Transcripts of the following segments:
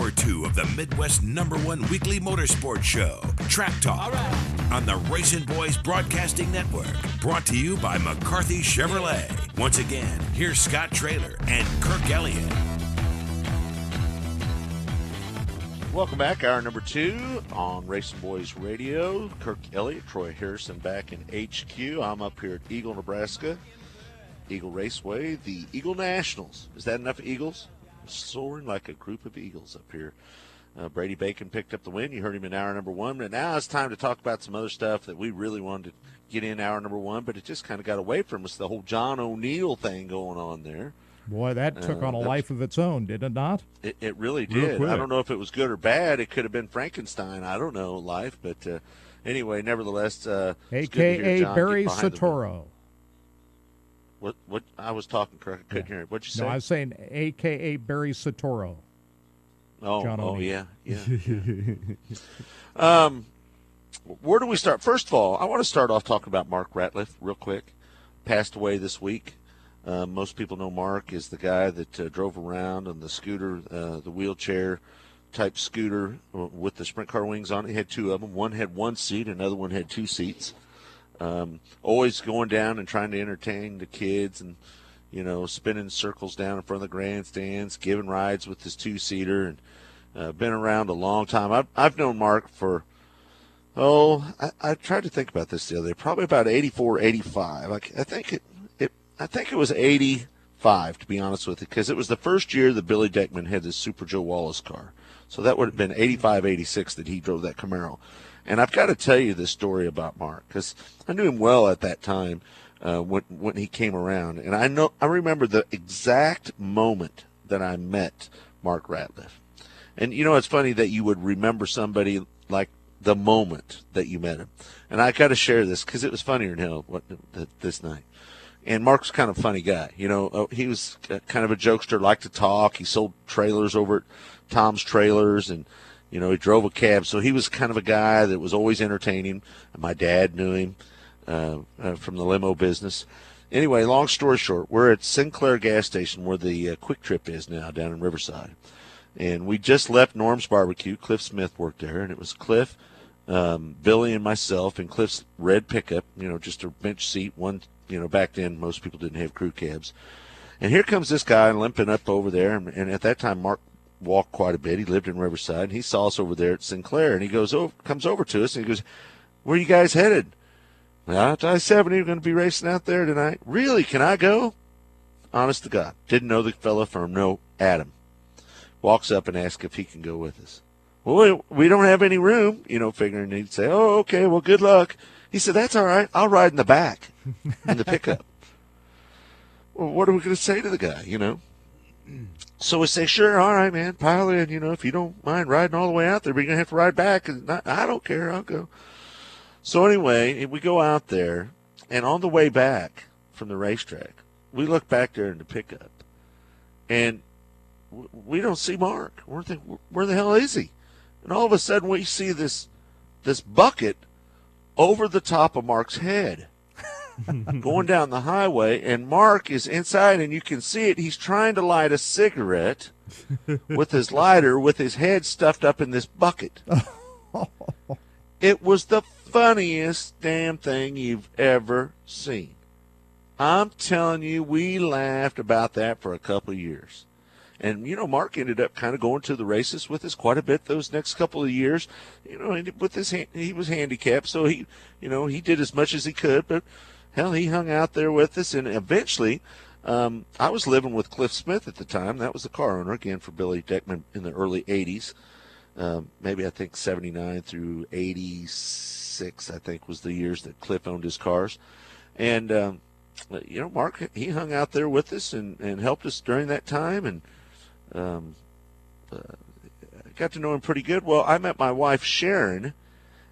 Hour 2 of the Midwest #1 weekly motorsports show, Track Talk, on the RacinBoys Broadcasting Network. Brought to you by McCarthy Chevrolet. Once again, here's Scott Traylor and Kirk Elliott. Welcome back. Hour number 2 on RacinBoys Radio. Kirk Elliott, Troy Harrison back in HQ. I'm up here at Eagle, Nebraska. Eagle Raceway, the Eagle Nationals. Is that enough Eagles? Soaring like a group of eagles up here. Brady Bacon picked up the win. You heard him in hour number 1. But now it's time to talk about some other stuff that we really wanted to get in hour number 1, but it just kind of got away from us, the whole John O'Neill thing going on there. Boy, that took on a life of its own, did it not? It really did. I don't know if it was good or bad. It could have been Frankenstein. I don't know, life. But anyway, nevertheless. A.K.A. Barry Soetoro. What? I was talking correct. I couldn't hear it. What'd you say? No, I was saying A.K.A. Barry Soetoro. Yeah. Where do we start? First of all, I want to start off talking about Mark Ratliff real quick. Passed away this week. Most people know Mark is the guy that drove around on the scooter, the wheelchair-type scooter with the sprint car wings on it. He had 2 of them. One had 1 seat, another one had 2 seats. Always going down and trying to entertain the kids and, spinning circles down in front of the grandstands, giving rides with his 2-seater, and been around a long time. I've known Mark for, I tried to think about this the other day, probably about 84, 85. I think it was 85, to be honest with you, because it was the first year that Billy Deckman had this Super Joe Wallace car. So that would have been 85, 86 that he drove that Camaro. And I've got to tell you this story about Mark, because I knew him well at that time when he came around. And I remember the exact moment that I met Mark Ratliff. And, it's funny that you would remember somebody like the moment that you met him. And I got to share this because it was funnier than hell this night. And Mark's kind of a funny guy. He was kind of a jokester, liked to talk. He sold trailers over at Tom's Trailers, and, he drove a cab. So he was kind of a guy that was always entertaining. My dad knew him from the limo business. Anyway, long story short, we're at Sinclair gas station where the Quick Trip is now down in Riverside. And we just left Norm's Barbecue. Cliff Smith worked there, and it was Cliff, Billy, and myself in Cliff's red pickup, just a bench seat, one. Back then most people didn't have crew cabs. And here comes this guy limping up over there. And at that time, Mark walked quite a bit. He lived in Riverside. And he saw us over there at Sinclair. And he comes over to us and he goes, "Where are you guys headed?" "Out to I-70. You're going to be racing out there tonight." "Really? Can I go?" Honest to God. Didn't know the fella from no Adam. Walks up and asks if he can go with us. "Well, we don't have any room," figuring he'd say, "Oh, okay, well, good luck." He said, "That's all right. I'll ride in the back in the pickup." Well, what are we going to say to the guy, So we say, "Sure, all right, man, pile in, if you don't mind riding all the way out there, but you're going to have to ride back." And I don't care. I'll go. So anyway, we go out there, and on the way back from the racetrack, we look back there in the pickup, and we don't see Mark. We're thinking, where the hell is he? And all of a sudden, we see this bucket over the top of Mark's head going down the highway, and Mark is inside, and you can see it. He's trying to light a cigarette with his lighter with his head stuffed up in this bucket. It was the funniest damn thing you've ever seen. I'm telling you, we laughed about that for a couple of years. And, Mark ended up kind of going to the races with us quite a bit those next couple of years. With he was handicapped, so he did as much as he could. But, hell, he hung out there with us. And eventually, I was living with Cliff Smith at the time. That was the car owner, again, for Billy Deckman in the early 80s. Maybe, I think, 79 through 86, I think, was the years that Cliff owned his cars. And, Mark, he hung out there with us and helped us during that time. And got to know him pretty good. Well, I met my wife, Sharon,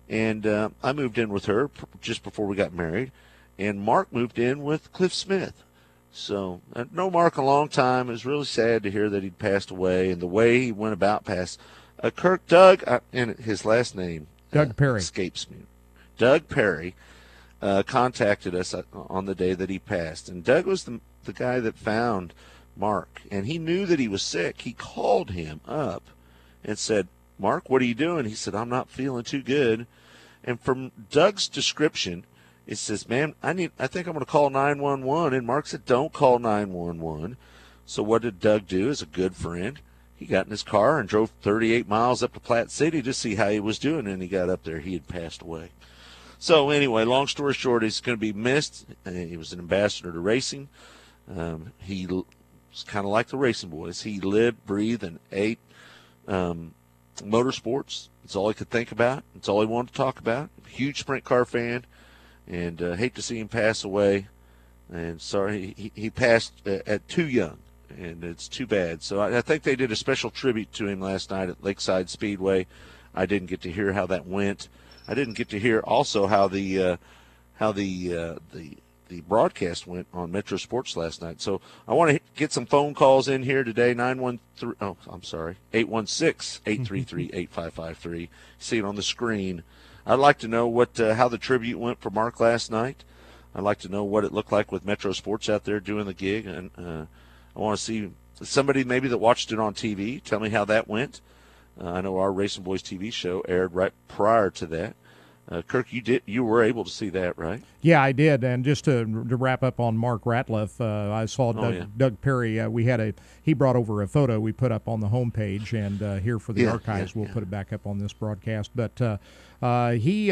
and I moved in with her just before we got married, and Mark moved in with Cliff Smith. So I've known Mark a long time. It was really sad to hear that he'd passed away, and the way he went about passed. Doug, and his last name, Doug Perry, escapes me. Doug Perry contacted us on the day that he passed, and Doug was the guy that found Mark, and he knew that he was sick. He called him up and said, "Mark, what are you doing?" He said, "I'm not feeling too good." And from Doug's description, it says, "Man, I think I'm going to call 911." And Mark said, "Don't call 911." So what did Doug do as a good friend? He got in his car and drove 38 miles up to Platte City to see how he was doing, and he got up there. He had passed away. So anyway, long story short, he's going to be missed. He was an ambassador to racing. He was kind of like the RacinBoys. He lived, breathed, and ate motorsports. It's all he could think about. It's all he wanted to talk about. Huge sprint car fan, and hate to see him pass away. And sorry, he passed at too young, and it's too bad. So I think they did a special tribute to him last night at Lakeside Speedway. I didn't get to hear how that went. I didn't get to hear also how the broadcast went on Metro Sports last night. So I want to get some phone calls in here today. 816-833-8553. See it on the screen. I'd like to know how the tribute went for Mark last night. I'd like to know what it looked like with Metro Sports out there doing the gig. And I want to see somebody maybe that watched it on TV. Tell me how that went. I know our RacinBoys TV show aired right prior to that. Kirk, you were able to see that, right? Yeah, I did. And just to wrap up on Mark Ratliff, I saw Doug Perry. He brought over a photo we put up on the homepage, and here for the archives, we'll put it back up on this broadcast. But he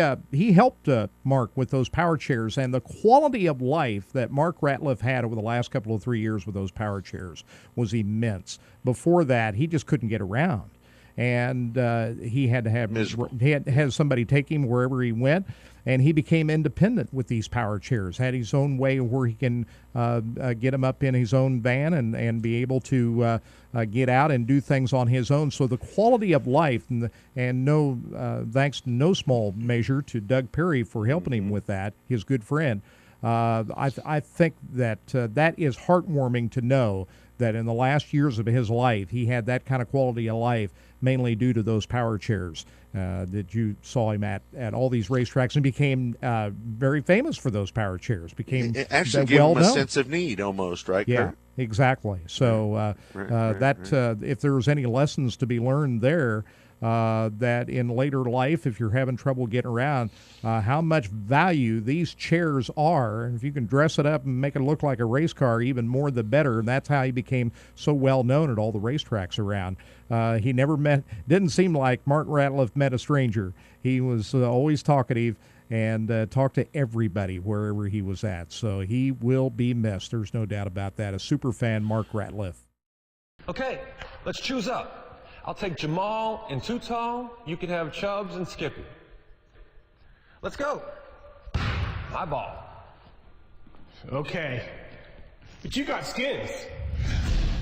helped Mark with those power chairs, and the quality of life that Mark Ratliff had over the last couple of 3 years with those power chairs was immense. Before that, he just couldn't get around. And he had to have somebody take him wherever he went, and he became independent with these power chairs. Had his own way where he can get him up in his own van and be able to get out and do things on his own. So the quality of life, and thanks to no small measure to Doug Perry for helping him with that, his good friend. I think that that is heartwarming to know that in the last years of his life, he had that kind of quality of life, mainly due to those power chairs that you saw him at all these racetracks, and became very famous for those power chairs. It actually gave him a sense of need almost, right? Yeah, Kurt? Exactly. So if there was any lessons to be learned there, that in later life, if you're having trouble getting around, how much value these chairs are. If you can dress it up and make it look like a race car, even more the better. And that's how he became so well known at all the racetracks around. He didn't seem like Mark Ratliff met a stranger. He was always talkative and talked to everybody wherever he was at. So he will be missed. There's no doubt about that. A super fan, Mark Ratliff. Okay, let's choose up. I'll take Jamal and Tutal. You can have Chubbs and Skippy. Let's go. My ball. Okay. But you got skins.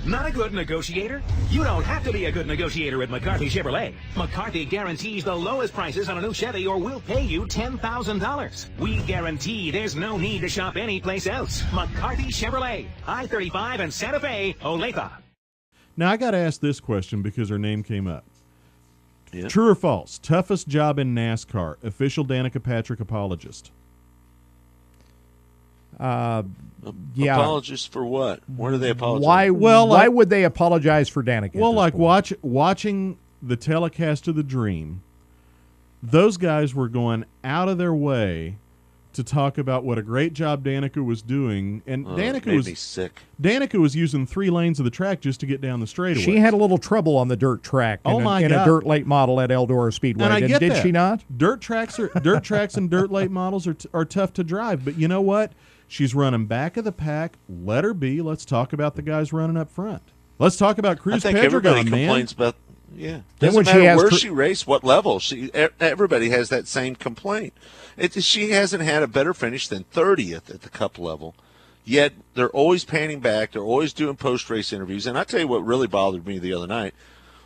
Not a good negotiator? You don't have to be a good negotiator at McCarthy Chevrolet. McCarthy guarantees the lowest prices on a new Chevy, or we'll pay you $10,000. We guarantee there's no need to shop anyplace else. McCarthy Chevrolet, I-35 and Santa Fe, Olathe. Now, I got to ask this question because her name came up. Yeah. True or false? Toughest job in NASCAR. Official Danica Patrick apologist. Yeah. Apologist for what? What do they apologize? Why would they apologize for Danica? Well, like watching the telecast of the Dream, those guys were going out of their way to talk about what a great job Danica was doing, and Danica made me sick. Danica was using 3 lanes of the track just to get down the straightaway. She had a little trouble on the dirt track in a dirt late model at Eldora Speedway. And I get did that. She not? Dirt tracks and dirt late models are tough to drive, but you know what? She's running back of the pack. Let her be. Let's talk about the guys running up front. Let's talk about Cruz Pedregon, everybody man. Complains about. Yeah, doesn't matter where she raced, what level. Everybody has that same complaint. She hasn't had a better finish than 30th at the Cup level. Yet they're always panning back. They're always doing post-race interviews. And I tell you what really bothered me the other night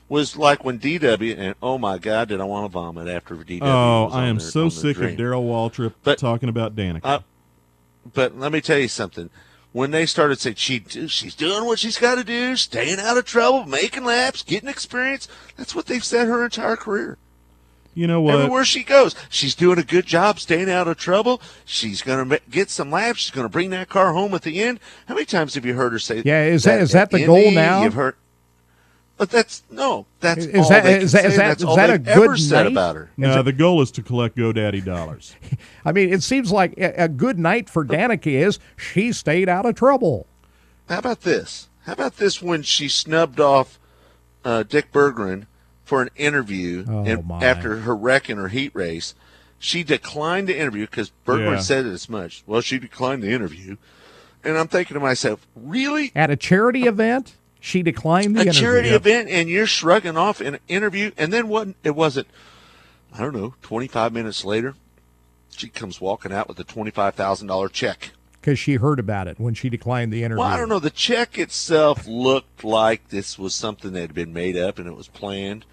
was like when DW, and oh my God, did I want to vomit after DW. Oh, I am so sick of Darrell Waltrip talking about Danica. But let me tell you something. When they started saying she's doing what she's got to do, staying out of trouble, making laps, getting experience, that's what they've said her entire career. You know what? Everywhere she goes, she's doing a good job staying out of trouble. She's going to get some laps. She's going to bring that car home at the end. How many times have you heard her say? Yeah, is that the goal now? You've heard. But that's is all that they can say. That's all a they've ever good said night? about her. No, the goal is to collect GoDaddy dollars. I mean, it seems like a good night for Danica is she stayed out of trouble. How about this? How about this when she snubbed off Dick Berggren for an interview after her wreck in her heat race? She declined the interview because Berggren said it as much. Well, she declined the interview. And I'm thinking to myself, really? At a charity event? She declined the interview. A charity event, and you're shrugging off an interview, and then it wasn't, I don't know, 25 minutes later, she comes walking out with a $25,000 check. Because she heard about it when she declined the interview. Well, I don't know. The check itself looked like this was something that had been made up and it was planned.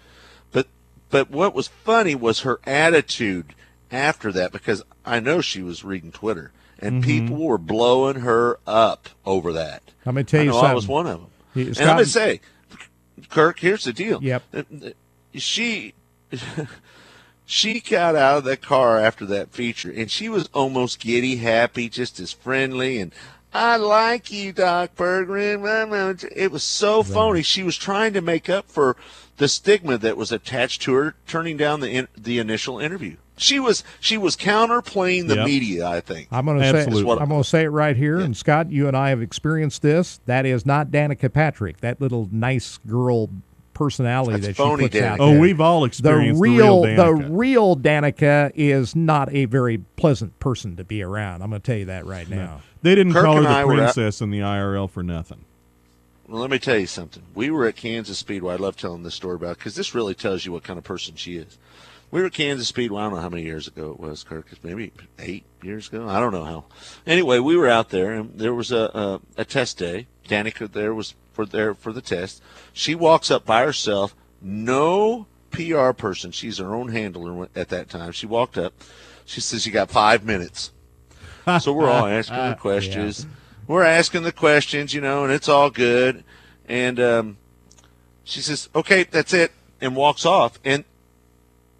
But what was funny was her attitude after that, because I know she was reading Twitter, and people were blowing her up over that. I'm going to tell you something. I was one of them. Scott, and I'm going to say, Kirk, here's the deal. Yep. She got out of that car after that feature, and she was almost giddy happy, just as friendly, and I like you, Doc Berggren. It was so phony. She was trying to make up for the stigma that was attached to her turning down the initial interview. She was counterplaying the media, I think. I'm going to say it right here, and Scott, you and I have experienced this. That is not Danica Patrick, that little nice girl personality that she puts out there. Oh, we've all experienced the real Danica. The real Danica is not a very pleasant person to be around. I'm going to tell you that right now. No. They didn't call her the princess in the IRL for nothing. Well, let me tell you something. We were at Kansas Speedway. I love telling this story about it because this really tells you what kind of person she is. We were at Kansas Speedway. I don't know how many years ago it was, Kirk. Maybe 8 years ago. I don't know how. Anyway, we were out there, and there was a test day. Danica there was for the test. She walks up by herself. No PR person. She's her own handler at that time. She walked up. She says, "You got 5 minutes." So we're all asking her questions. Yeah. We're asking the questions, and it's all good. And she says, "Okay, that's it," and walks off. And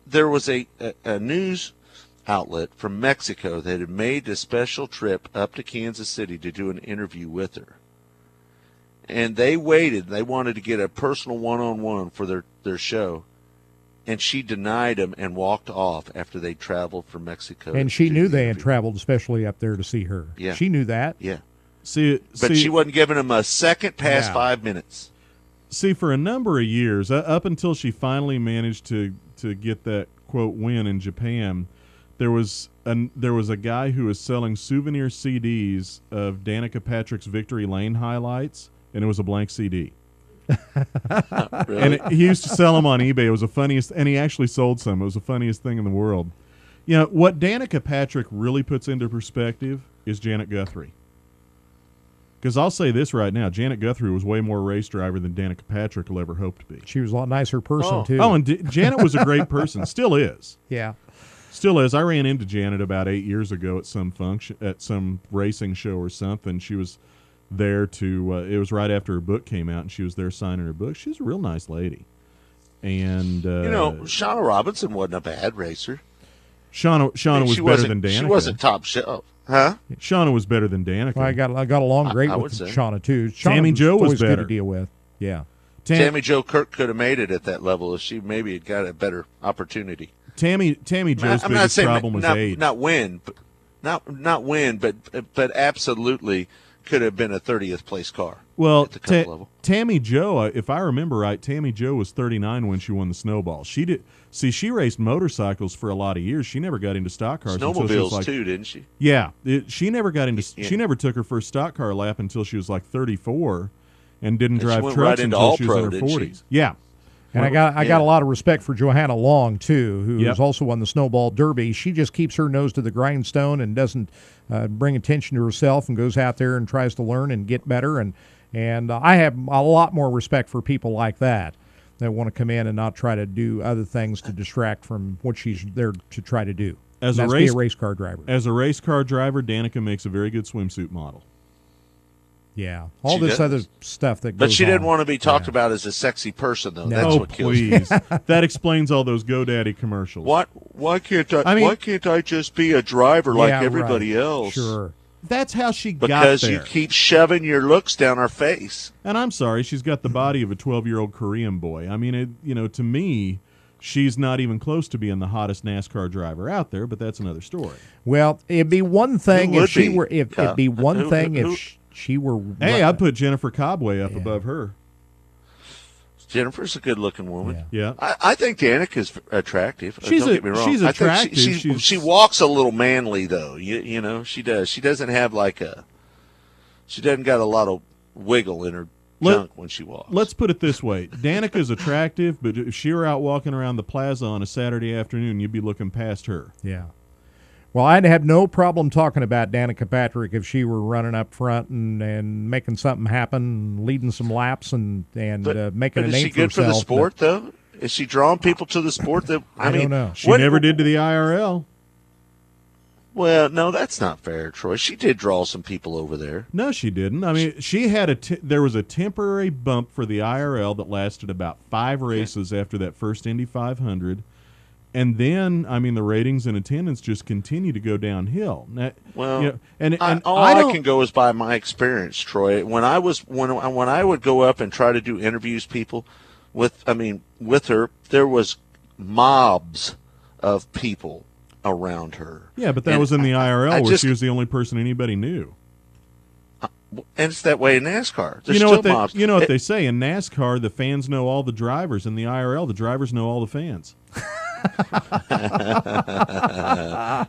there was a news outlet from Mexico that had made a special trip up to Kansas City to do an interview with her. And they waited. They wanted to get a personal one-on-one for their show. And she denied them and walked off after they traveled from Mexico. And she knew they had traveled especially up there to see her. Yeah. She knew that. Yeah. But she wasn't giving them a second past 5 minutes. See, for a number of years, up until she finally managed to get that, quote, win in Japan, there was a guy who was selling souvenir CDs of Danica Patrick's Victory Lane highlights, and it was a blank CD. Really? And he used to sell them on eBay. It was the funniest, and he actually sold some. It was the funniest thing in the world. What Danica Patrick really puts into perspective is Janet Guthrie. Because I'll say this right now, Janet Guthrie was way more race driver than Danica Patrick will ever hope to be. She was a lot nicer person, too. Oh, and Janet was a great person. Still is. Yeah. Still is. I ran into Janet about 8 years ago at some function, at some racing show or something. She was there it was right after her book came out, and she was there signing her book. She's a real nice lady. And Shauna Robinson wasn't a bad racer. Shauna was better than Danica. She wasn't top shelf. Huh? Shauna was better than Danica. Well, I got along great with Shauna, too. Tammy Jo was better. Good to deal with. Yeah. Tammy Jo Kirk could have made it at that level if she maybe had got a better opportunity. Tammy Jo's biggest problem was age. Not win, but absolutely could have been a 30th place car. Well, at the cup level. Tammy Jo, if I remember right, Tammy Jo was 39 when she won the Snowball. She raced motorcycles for a lot of years. She never got into stock cars. Snowmobiles too, didn't she? Yeah, she never got into. Yeah. She never took her first stock car lap until she was like 34, and didn't drive trucks until she was in her 40s. Yeah. And I got a lot of respect for Johanna Long, too, who has also won the Snowball Derby. She just keeps her nose to the grindstone and doesn't bring attention to herself and goes out there and tries to learn and get better. And I have a lot more respect for people like that want to come in and not try to do other things to distract from what she's there to try to do. Be a race car driver. As a race car driver, Danica makes a very good swimsuit model. Yeah, all this other stuff that goes on. But she didn't want to be talked about as a sexy person, though. No. That's what kills me. Please. That explains all those GoDaddy commercials. Why can't I just be a driver like everybody else? Sure. That's how she got because there. you keep shoving your looks down our face. And I'm sorry, she's got the body of a 12-year-old Korean boy. I mean, to me, she's not even close to being the hottest NASCAR driver out there, but that's another story. Well, it'd be one thing if she were. It'd be one thing if she were. Hey, I'd put Jennifer Cobway up above her. Jennifer's a good-looking woman. Yeah. I think Danica's attractive. She's Don't get me wrong. She's attractive. She walks a little manly, though. You know, she does. She doesn't have she doesn't got a lot of wiggle in her junk when she walks. Let's put it this way. Danica's attractive, but if she were out walking around the plaza on a Saturday afternoon, you'd be looking past her. Yeah. Well, I'd have no problem talking about Danica Patrick if she were running up front and making something happen, leading some laps and making a name for herself. Is she good for the sport, though? Is she drawing people to the sport? I don't know. She never did to the IRL. Well, no, that's not fair, Troy. She did draw some people over there. No, she didn't. I mean, she had there was a temporary bump for the IRL that lasted about 5 races after that first Indy 500. And then, I mean, the ratings and attendance just continue to go downhill. Well, all I can go is by my experience, Troy. When I would go up and try to do interviews, with her, there was mobs of people around her. Yeah, but that was in the IRL where she was the only person anybody knew. And it's that way in NASCAR. There's mobs. You know what they say in NASCAR? The fans know all the drivers. In the IRL, the drivers know all the fans.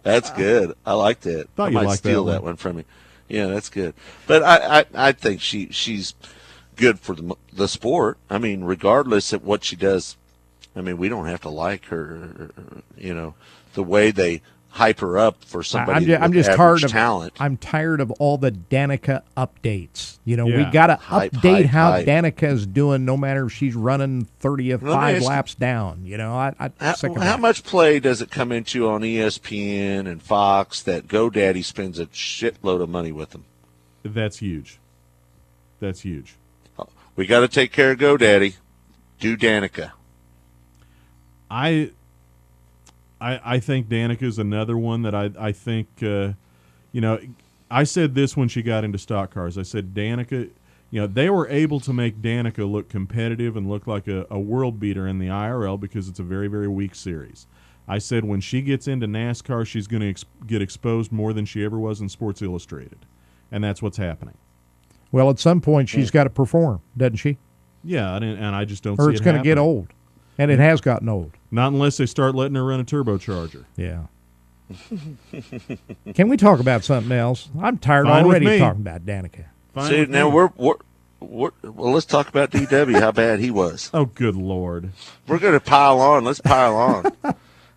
That's good. I like that. Thought I you might liked steal that one from you. Yeah, that's good. But I think she's good for the sport. I mean, regardless of what she does. I mean, we don't have to like her. The way they hype her up for somebody with average talent. I'm tired of all the Danica updates. We got to update how Danica is doing, no matter if she's running 5 laps down. How much play does it come into on ESPN and Fox that GoDaddy spends a shitload of money with them? That's huge. We got to take care of GoDaddy. Do Danica. I think Danica is another one that I think, I said this when she got into stock cars. I said Danica, they were able to make Danica look competitive and look like a world beater in the IRL because it's a very, very weak series. I said when she gets into NASCAR, she's going to get exposed more than she ever was in Sports Illustrated. And that's what's happening. Well, at some point, she's got to perform, doesn't she? Yeah, and I just don't see it Or it's going to get old. And it has gotten old. Not unless they start letting her run a turbocharger. Yeah. Can we talk about something else? I'm tired already talking about Danica. See, now well, let's talk about DW, how bad he was. Oh, good Lord. We're going to pile on. Let's pile on.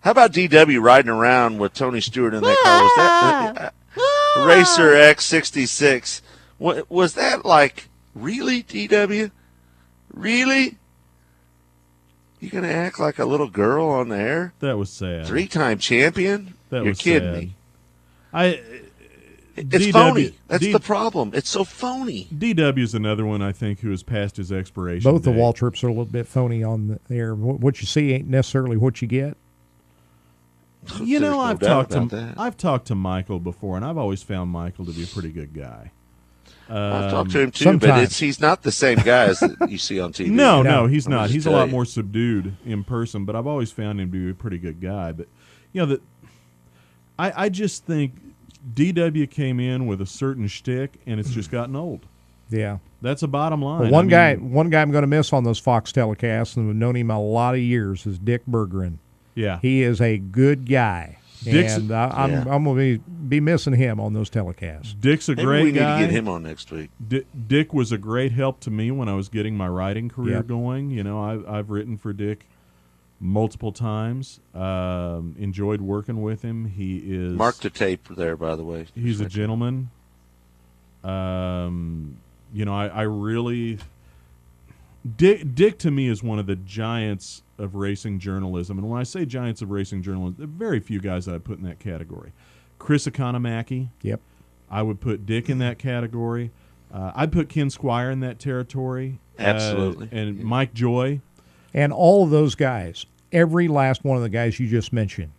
How about DW riding around with Tony Stewart in that car? Was that Racer X66? Was that like, really, DW? Really? You going to act like a little girl on the air? That was sad. 3-time champion? You're kidding me. It's DW, phony. That's the problem. It's so phony. DW is another one, I think, who has passed his expiration Both date. the Waltrips are a little bit phony on the air. What you see ain't necessarily what you get. I've talked to Michael before, and I've always found Michael to be a pretty good guy. I've talked to him too, sometimes. but he's not the same guy as that you see on TV. No, he's not. He's a lot more subdued in person, but I've always found him to be a pretty good guy. But I just think DW came in with a certain shtick, and it's just gotten old. Yeah, that's a bottom line. Well, one guy I'm going to miss on those Fox telecasts, and I've known him a lot of years, is Dick Berggren. Yeah, he is a good guy. And I'm going to be missing him on those telecasts. Dick's a great guy. We need to get him on next week. Dick was a great help to me when I was getting my writing career going. I've written for Dick multiple times. Enjoyed working with him. He is mark the tape there, by the way. He's a gentleman. I really Dick to me is one of the giants of racing journalism. And when I say giants of racing journalism, there are very few guys that I put in that category. Chris Economaki. Yep. I would put Dick in that category. I'd put Ken Squire in that territory. Absolutely. And Mike Joy. And all of those guys, every last one of the guys you just mentioned,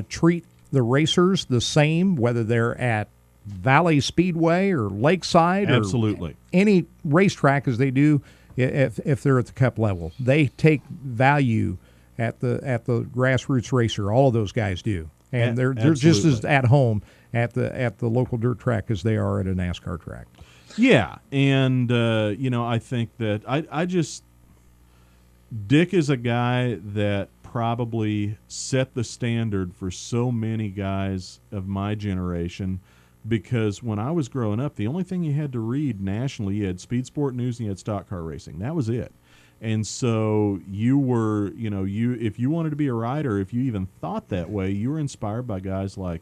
treat the racers the same, whether they're at Valley Speedway or Lakeside Absolutely. or any racetrack as they do if they're at the Cup level. They take value at the grassroots racer. All of those guys do. And they're just as at home at the local dirt track as they are at a NASCAR track. Yeah, and I think that I just Dick is a guy that probably set the standard for so many guys of my generation, because when I was growing up, the only thing you had to read nationally, you had Speed Sport News and you had Stock Car Racing. That was it. And so you were, if you wanted to be a rider, if you even thought that way, you were inspired by guys like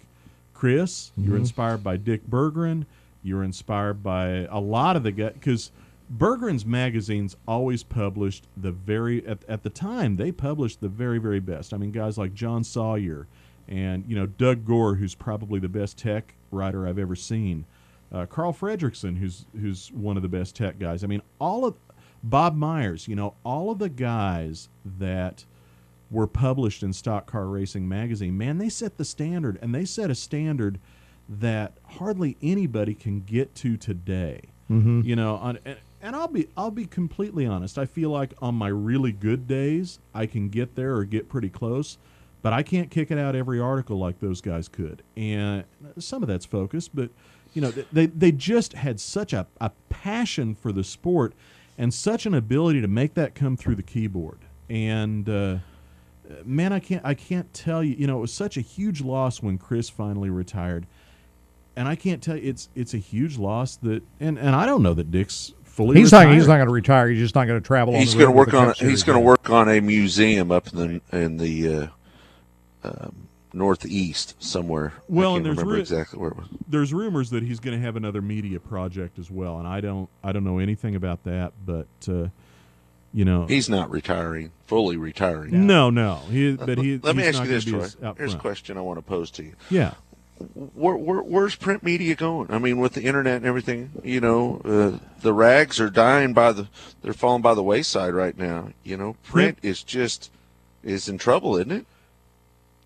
Chris. You were inspired by Dick Berggren. You were inspired by a lot of the guys, because Berggren's magazines always published at the time, they published the very, very best. I mean, guys like John Sawyer and, Doug Gore, who's probably the best tech writer I've ever seen. Carl Fredrickson, who's one of the best tech guys. I mean, Bob Myers, all of the guys that were published in Stock Car Racing magazine, man, they set the standard, and they set a standard that hardly anybody can get to today. And I'll be completely honest. I feel like on my really good days, I can get there or get pretty close, but I can't kick it out every article like those guys could. And some of that's focus, but they just had such a passion for the sport and such an ability to make that come through the keyboard. And man, I can't tell you. It was such a huge loss when Chris finally retired, and I can't tell you it's a huge loss that. And I don't know that Dick's fully. He's retired. not going to retire. He's just not going to travel. He's going to work on. He's going to work on a museum up in the northeast somewhere. Well, I and can't there's remember exactly where it was. There's rumors that he's going to have another media project as well, and I don't know anything about that, but he's not fully retiring. No. Let me ask you this, Troy. Here's a question I want to pose to you. Yeah. Where's print media going? I mean, with the internet and everything, the rags are they're falling by the wayside right now. Print is in trouble, isn't it?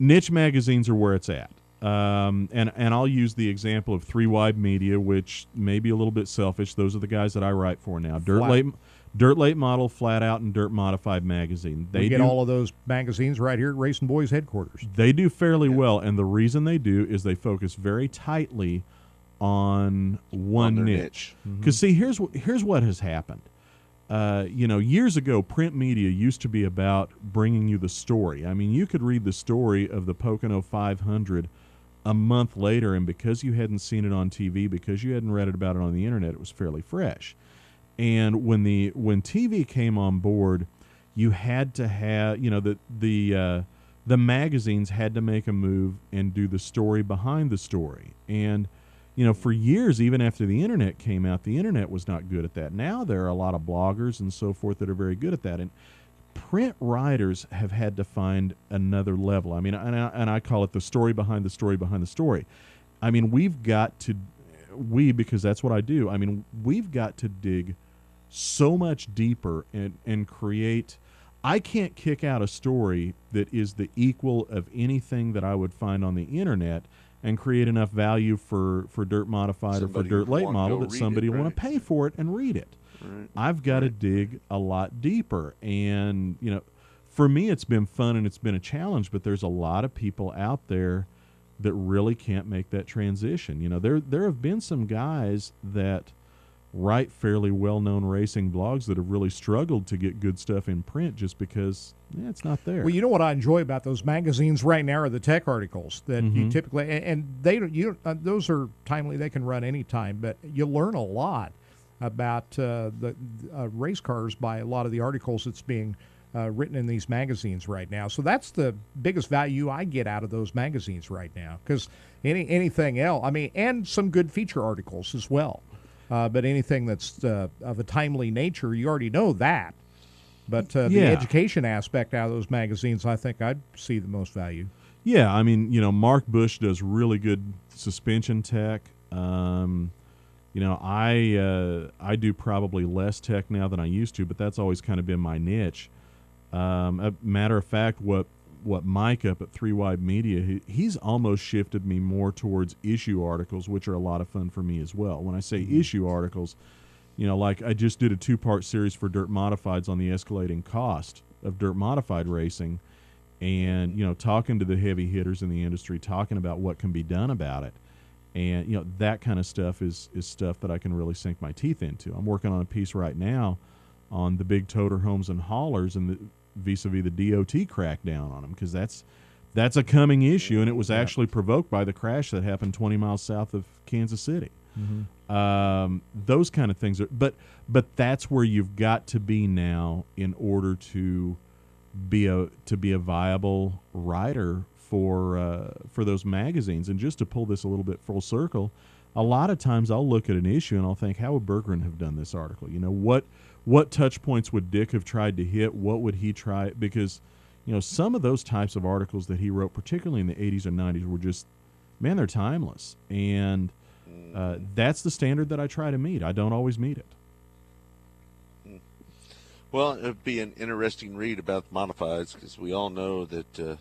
Niche magazines are where it's at. And I'll use the example of Three Wide Media, which may be a little bit selfish. Those are the guys that I write for now. Dirt Late Model, Flat Out, and Dirt Modified magazine. They get all of those magazines right here at RacinBoys headquarters. They do fairly well, and the reason they do is they focus very tightly on one niche. Because see, here's what has happened. Years ago, print media used to be about bringing you the story. I mean, you could read the story of the Pocono 500 a month later, and because you hadn't seen it on TV, because you hadn't read about it on the internet, it was fairly fresh. And when TV came on board, you had to have, the magazines had to make a move and do the story behind the story. And for years, even after the internet came out, the internet was not good at that. Now there are a lot of bloggers and so forth that are very good at that. And print writers have had to find another level. I mean, and I call it the story behind the story behind the story. I mean, because that's what I do. I mean, we've got to dig so much deeper and create. I can't kick out a story that is the equal of anything that I would find on the internet and create enough value for Dirt Modified or for Dirt Late Model that somebody will want to pay for it and read it. Right. I've got to dig a lot deeper. And, for me, it's been fun and it's been a challenge, but there's a lot of people out there that really can't make that transition. There have been some guys that write fairly well-known racing blogs that have really struggled to get good stuff in print just because it's not there. Well, you know what I enjoy about those magazines right now are the tech articles that you typically, and those are timely. They can run anytime, but you learn a lot about the race cars by a lot of the articles that's being written in these magazines right now. So that's the biggest value I get out of those magazines right now, because anything else, and some good feature articles as well. But anything that's of a timely nature, you already know that. But the education aspect out of those magazines, I think I'd see the most value. Yeah, Mark Bush does really good suspension tech. I do probably less tech now than I used to, but that's always kind of been my niche. A matter of fact, what Mike up at 3 Wide Media, he's almost shifted me more towards issue articles, which are a lot of fun for me as well. When I say issue articles, like I just did a 2-part series for Dirt Modifieds on the escalating cost of dirt modified racing, and talking to the heavy hitters in the industry, talking about what can be done about it. And that kind of stuff is stuff that I can really sink my teeth into. I'm working on a piece right now on the big toter homes and haulers and vis-a-vis the DOT crackdown on them, because that's a coming issue, and it was actually provoked by the crash that happened 20 miles south of Kansas City. Those kind of things but that's where you've got to be now in order to be a viable writer for those magazines. And just to pull this a little bit full circle, a lot of times I'll look at an issue and I'll think, how would Bergeron have done this article? What touch points would Dick have tried to hit? What would he try? Because some of those types of articles that he wrote, particularly in the 80s and 90s, were just, man, they're timeless. And that's the standard that I try to meet. I don't always meet it. Well, it would be an interesting read about the modifieds, because we all know that,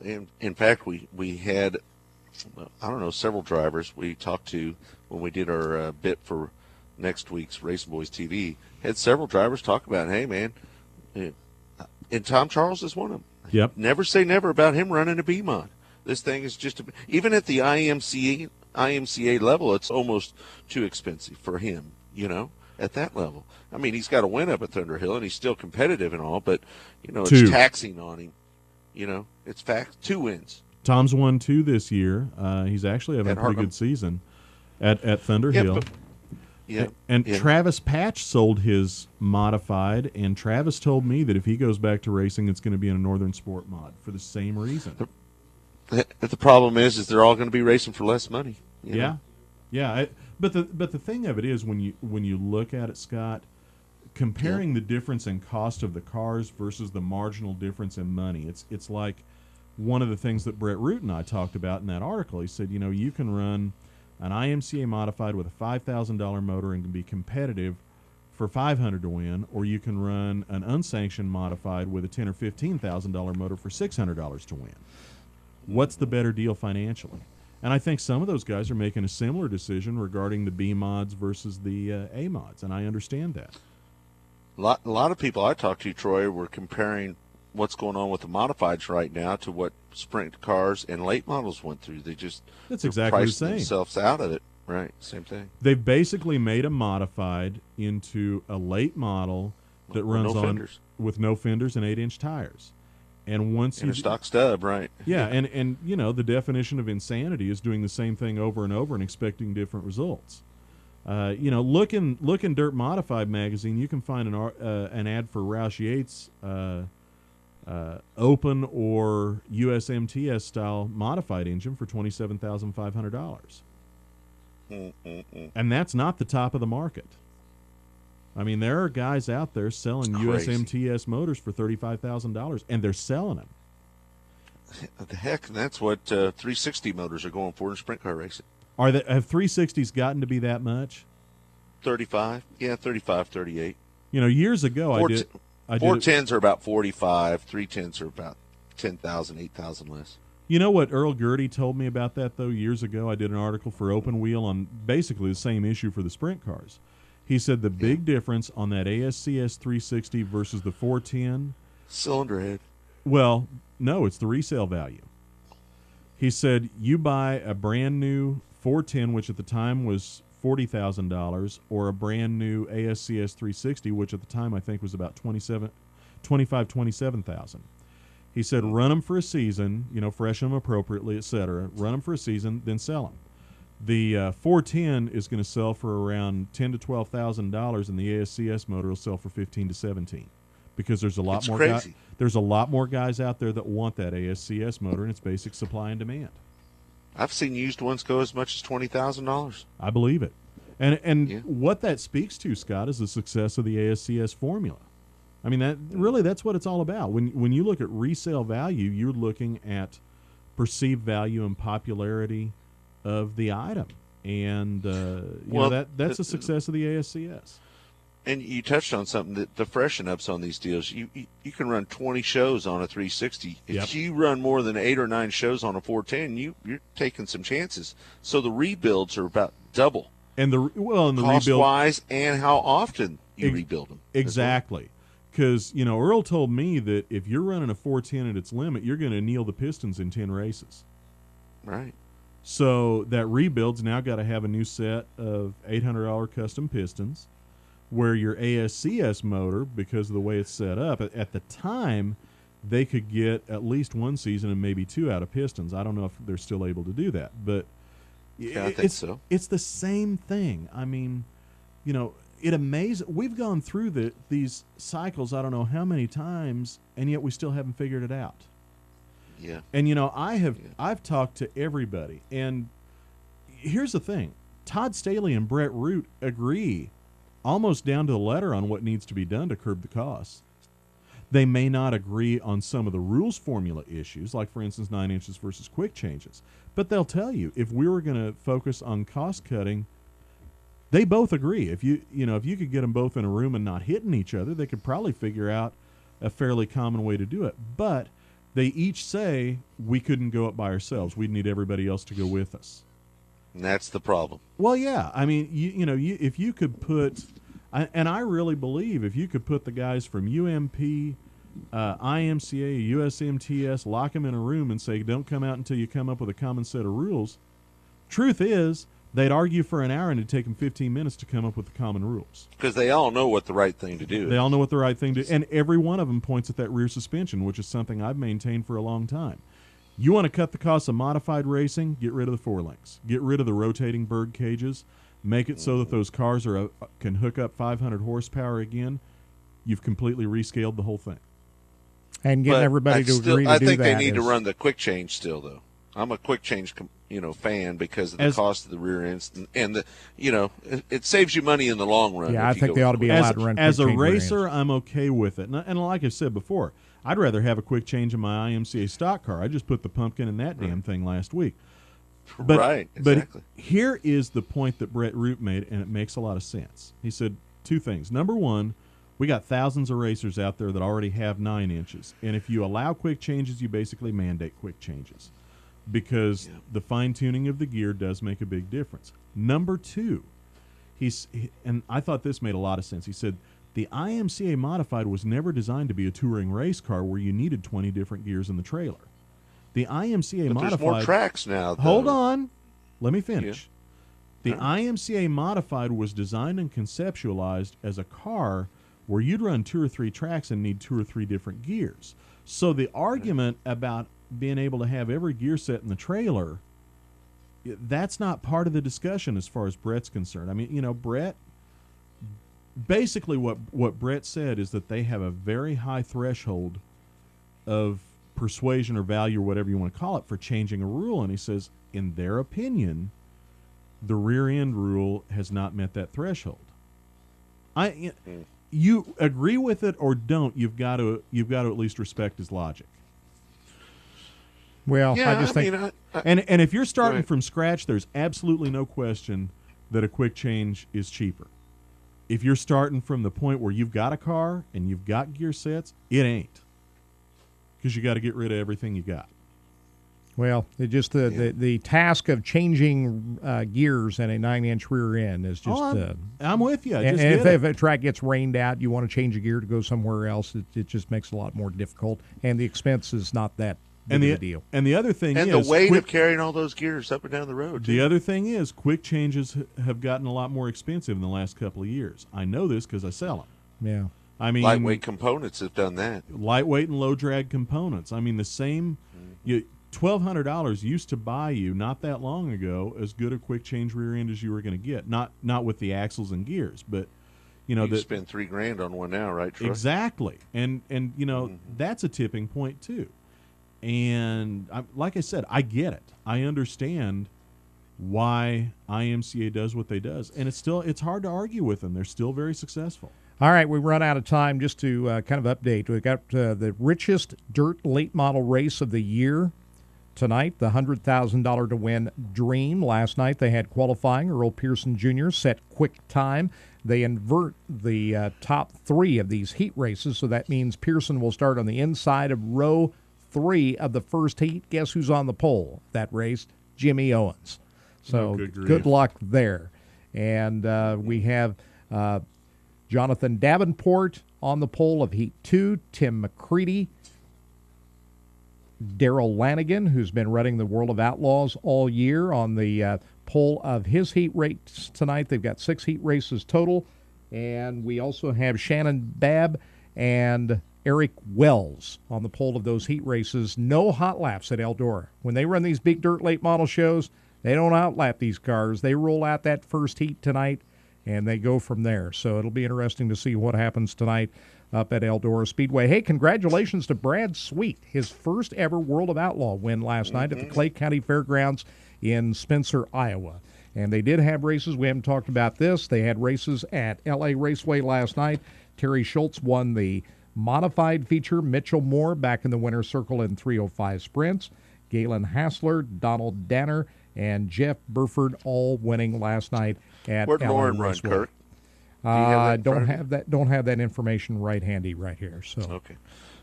in fact, we had, several drivers we talked to when we did our bit for next week's RacinBoys TV. Had several drivers talk about, hey, man, and Tom Charles is one of them. Yep. Never say never about him running a B-mod. This thing is just, even at the IMCA level, it's almost too expensive for him, at that level. I mean, he's got a win up at Thunderhill, and he's still competitive and all, but, it's taxing on him. It's fact, 2 wins. Tom's won 2 this year. He's actually having a pretty good season at Thunderhill. And Travis Patch sold his modified, and Travis told me that if he goes back to racing, it's going to be in a Northern Sport mod for the same reason. The problem is they're all going to be racing for less money. Yeah. But the thing of it is, when you look at it, Scott, comparing the difference in cost of the cars versus the marginal difference in money, it's like one of the things that Brett Root and I talked about in that article. He said, you can run an IMCA modified with a $5,000 motor and can be competitive for $500 to win, or you can run an unsanctioned modified with a $10,000 or $15,000 motor for $600 to win. What's the better deal financially? And I think some of those guys are making a similar decision regarding the B mods versus the A mods, and I understand that. A lot of people I talked to, Troy, were comparing what's going on with the modifieds right now to what sprint cars and late models went through. That's exactly the same. Themselves out of it, right? Same thing. They've basically made a modified into a late model that runs with no fenders and 8-inch tires. And once a stock stub, right? Yeah, and the definition of insanity is doing the same thing over and over and expecting different results. Look in Dirt Modified magazine, you can find an ad for Roush Yates open or USMTS style modified engine for $27,500, and that's not the top of the market. I mean, there are guys out there selling USMTS motors for $35,000, and they're selling them. The heck, and that's what 360 motors are going for in sprint car racing. Have 360s gotten to be that much? 35, yeah, 35, 38. Years ago, 410s are about 45. 310s are about 10,000, 8,000 less. You know what Earl Gertie told me about that, though? Years ago, I did an article for Open Wheel on basically the same issue for the sprint cars. He said the big difference on that ASCS 360 versus the 410... cylinder head. Well, no, it's the resale value. He said you buy a brand new 410, which at the time was $40,000, or a brand new ASCS 360, which at the time I think was about $27,000. He said run them for a season, freshen them appropriately, etc. Run them for a season, then sell them. The 410 is going to sell for around $10,000 to $12,000, and the ASCS motor will sell for $15,000 to $17,000, because there's a lot more. There's a lot more guys out there that want that ASCS motor, and it's basic supply and demand. I've seen used ones go as much as $20,000. I believe it, and what that speaks to, Scott, is the success of the ASCS formula. I mean, that's what it's all about. When you look at resale value, you're looking at perceived value and popularity of the item, and that's the success of the ASCS. And you touched on something, that the freshen ups on these deals. You can run 20 shows on a 360. If you run more than 8 or 9 shows on a 410, you're taking some chances. So the rebuilds are about double. And the cost rebuild wise, and how often you rebuild them. Exactly. Because, Earl told me that if you're running a 410 at its limit, you're going to kneel the pistons in 10 races. Right. So that rebuild's now got to have a new set of $800 custom pistons, where your ASCS motor, because of the way it's set up, at the time, they could get at least one season and maybe 2 out of pistons. I don't know if they're still able to do that, but I think so. It's the same thing. I mean, it amazes. We've gone through these cycles I don't know how many times, and yet we still haven't figured it out. Yeah. And I've talked to everybody, and here's the thing: Todd Staley and Brett Root agree almost down to the letter on what needs to be done to curb the costs. They may not agree on some of the rules formula issues, like, for instance, 9 inches versus quick changes. But they'll tell you, if we were going to focus on cost cutting, they both agree. If you could get them both in a room and not hitting each other, they could probably figure out a fairly common way to do it. But they each say we couldn't go up by ourselves. We'd need everybody else to go with us. And that's the problem. Well, yeah. I mean, if you could put, and I really believe if you could put the guys from UMP, IMCA, USMTS, lock them in a room and say, don't come out until you come up with a common set of rules. Truth is, they'd argue for an hour and it'd take them 15 minutes to come up with the common rules. Because they all know what the right thing to do is. They all know what the right thing to do. And every one of them points at that rear suspension, which is something I've maintained for a long time. You want to cut the cost of modified racing? Get rid of the 4-links. Get rid of the rotating bird cages. Make it so that those cars can hook up 500 horsepower again. You've completely rescaled the whole thing. And getting everybody to agree to do that. I think they need to run the quick change still, though. I'm a quick change, fan because of the cost of the rear ends and it saves you money in the long run. Yeah, I think they ought to be allowed to run. As a racer, I'm okay with it, and like I said before, I'd rather have a quick change in my IMCA stock car. I just put the pumpkin in that damn thing last week. But, right, exactly. But here is the point that Brett Root made, and it makes a lot of sense. He said 2 things. Number one, we got thousands of racers out there that already have 9 inches, and if you allow quick changes, you basically mandate quick changes because the fine-tuning of the gear does make a big difference. Number 2, and I thought this made a lot of sense. He said, the IMCA Modified was never designed to be a touring race car where you needed 20 different gears in the trailer. The IMCA Modified... There's more tracks now, though. Hold on. Let me finish. Yeah. The IMCA Modified was designed and conceptualized as a car where you'd run 2 or 3 tracks and need 2 or 3 different gears. So the argument about being able to have every gear set in the trailer, that's not part of the discussion as far as Brett's concerned. I mean, Brett... Basically, what Brett said is that they have a very high threshold of persuasion or value or whatever you want to call it for changing a rule. And he says, in their opinion, the rear end rule has not met that threshold. You agree with it or don't, you've got to at least respect his logic. Well, yeah, I just think... And if you're starting from scratch, there's absolutely no question that a quick change is cheaper. If you're starting from the point where you've got a car and you've got gear sets, it ain't. Because you got to get rid of everything you got. Well, it just the task of changing gears in a 9-inch rear end is just... I'm with you. And if a track gets rained out, you want to change a gear to go somewhere else, it just makes it a lot more difficult. And the expense is not that big of a deal. And the other thing is... And the weight of carrying all those gears up and down the road. The other thing is quick changes have gotten a lot more expensive in the last couple of years. I know this because I sell them. Yeah. I mean, lightweight components have done that. Lightweight and low drag components. I mean, the same... $1,200 used to buy you not that long ago as good a quick change rear end as you were going to get. Not with the axles and gears, but you spend $3,000 on one now, right, Troy? Exactly, and that's a tipping point too. And like I said, I get it. I understand why IMCA does what they does, and it's hard to argue with them. They're still very successful. All right, we run out of time. Just to kind of update, we got the richest dirt late model race of the year tonight, the $100,000 to win Dream. Last night they had qualifying. Earl Pearson Jr. set quick time. they invert the top 3 of these heat races, so that means Pearson will start on the inside of row 3 of the first heat. Guess who's on the pole that race? Jimmy Owens. So good luck there. And we have Jonathan Davenport on the pole of Heat 2, Tim McCready, Darrell Lanigan, who's been running the World of Outlaws all year, on the pole of his heat race tonight. They've got 6 heat races total. And we also have Shannon Babb and Eric Wells on the pole of those heat races. No hot laps at Eldora. When they run these big dirt late model shows, they don't outlap these cars. They roll out that first heat tonight, and they go from there. So it'll be interesting to see what happens tonight up at Eldora Speedway. Hey, congratulations to Brad Sweet, his first ever World of Outlaw win last night at the Clay County Fairgrounds in Spencer, Iowa. And they did have races. We haven't talked about this. They had races at L.A. Raceway last night. Terry Schultz won the modified feature. Mitchell Moore back in the winner's circle in 305 sprints. Galen Hassler, Donald Danner, and Jeff Burford all winning last night at Where'd LA Lauren run, Raceway. Kirk? Don't have that information right handy right here. So okay,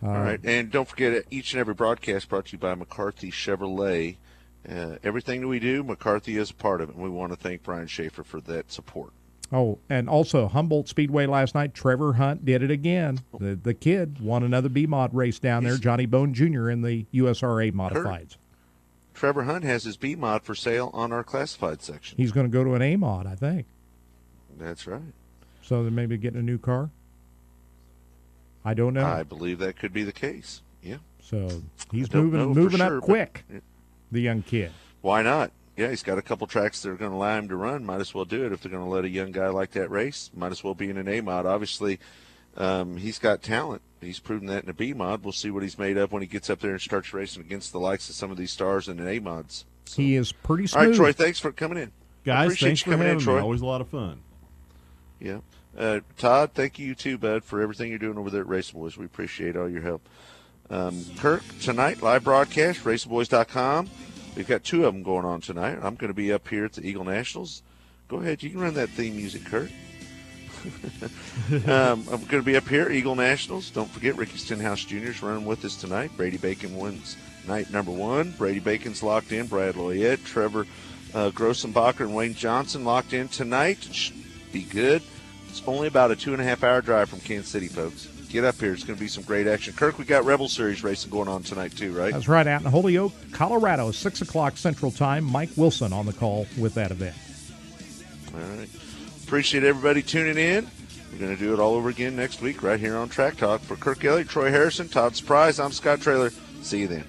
all right, and don't forget, each and every broadcast brought to you by McCarthy Chevrolet. Everything that we do, McCarthy is a part of it, and we want to thank Brian Schaefer for that support. Oh, and also Humboldt Speedway last night, Trevor Hunt did it again. The kid won another B-Mod race down there, Johnny Bone Jr. in the USRA Modifieds. Trevor Hunt has his B-Mod for sale on our classified section. He's going to go to an A-Mod, I think. That's right. So they're maybe getting a new car? I don't know. I believe that could be the case, yeah. So he's moving up quick, the young kid. Why not? Yeah, he's got a couple tracks that are going to allow him to run. Might as well do it if they're going to let a young guy like that race. Might as well be in an A-Mod. Obviously, he's got talent. He's proven that in a B-Mod. We'll see what he's made up when he gets up there and starts racing against the likes of some of these stars in an A-Mods. So. He is pretty smooth. All right, Troy, thanks for coming in. Guys, thanks for having me. Always a lot of fun. Yeah. Todd, thank you too, bud, for everything you're doing over there at RacinBoys. We appreciate all your help. Kirk, tonight, live broadcast, RacinBoys.com. We've got 2 of them going on tonight. I'm going to be up here at the Eagle Nationals. Go ahead. You can run that theme music, Kirk. I'm going to be up here, Eagle Nationals. Don't forget, Ricky Stenhouse Jr. is running with us tonight. Brady Bacon wins night number 1. Brady Bacon's locked in. Brad Loyette, Trevor Grossenbacher, and Wayne Johnson locked in tonight. It should be good. It's only about a 2.5-hour drive from Kansas City, folks. Get up here. It's going to be some great action. Kirk, we got Rebel Series racing going on tonight too, right? That's right. Out in Holyoke, Colorado, 6 o'clock Central Time. Mike Wilson on the call with that event. All right. Appreciate everybody tuning in. We're going to do it all over again next week right here on Track Talk. For Kirk Elliott, Troy Harrison, Todd Surprise, I'm Scott Traylor. See you then.